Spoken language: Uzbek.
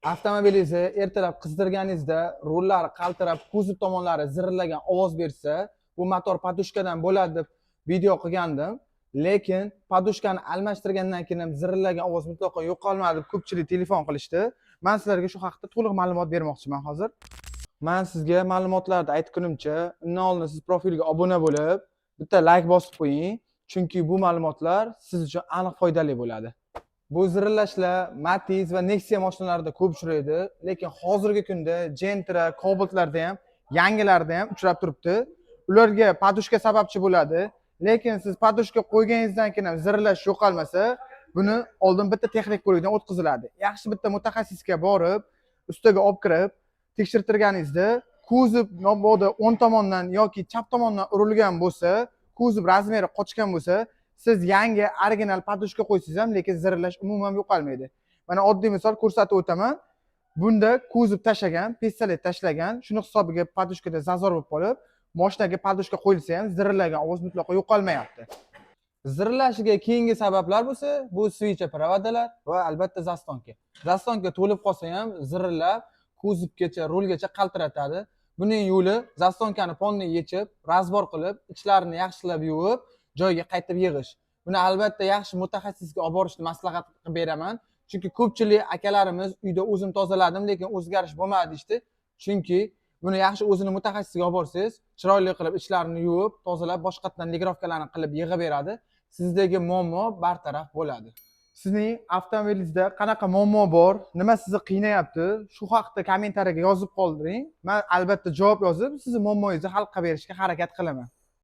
Avtomobilingizni ertalab qizdirganingizda rullari qaltirab, kuzov tomonlari zirillagan ovoz bersa, bu motor podushkadan bo'ladi deb video qilgandim. Lekin podushkani almashtirgandan keyin ham zirillagan ovoz mutlaqo yo'qolmadi deb ko'pchilik telefon qilishdi. Men sizlarga shu haqda to'liq ma'lumot bermoqchiman hozir. Men sizga ma'lumotlarda aytgunimcha, undan oldin siz profilga obuna bo'lib, bitta like bosib qo'ying, chunki bu ma'lumotlar siz uchun aniq foydali bo'ladi. Bu zirillashlar Matiz va Nexia mashinalarida ko'p uchraydi, lekin hozirgi kunda Gentra, Cobaltlarda ham, yangilarda ham uchrab turibdi. Ularga podushka sababchi bo'ladi, lekin siz podushka qo'yganingizdan keyin ham zirillash yo'qolmasa, buni oldin bitta texnik ko'rikdan o'tkaziladi. Yaxshi bitta mutaxassisga borib, ustiga olib kirib, tekshirtirganingizda kuzov mabodo o'ng tomondan yoki chap tomondan urilgan bo'lsa, kuzov razmeri qochgan bo'lsa, siz yangi original podushka qo'ysangiz ham, lekin zirillash umuman yo'qolmaydi. Mana oddiy misol ko'rsatib o'taman. Bunda kuzov tashlagan, pistolet tashlagan, shuni hisobiga podushkada zazor bo'lib qolib, mashinaga podushka qo'yilsa ham zirillagan ovoz mutlaqo yo'qolmayapti. Zirillashiga keyingi sabablar bo'lsa, bu switch provodalar va albatta zastonka. Zastonka to'lib qolsa ham zirillab, kuzovgacha, rulgacha qaltiratadi. Buning yo'li zastonkani ponni yechib, razbor qilib, ichlarini yaxshilab yuvib, joyiga qaytib yig'ish. Buni albatta yaxshi mutaxassisga olib borishni maslahat qilib beraman. Chunki ko'pchilik akalarimiz uyda o'zim tozaladim, lekin o'zgarish bo'lmadi deydi. Chunki buni yaxshi o'zini mutaxassisga olib borsangiz, chiroyli qilib ichlarini yuvib, tozalab, boshqatdan legirovkalarni qilib yig'ib beradi. Sizdagi muammo bartaraf bo'ladi. Sizning avtomobilingizda qanaqa muammo bor, nima sizni qiynayapti, shu haqda kommentariyaga yozib qoldiring. Men albatta javob yozib, sizning muammongizni hal qilib berishga harakat qilaman.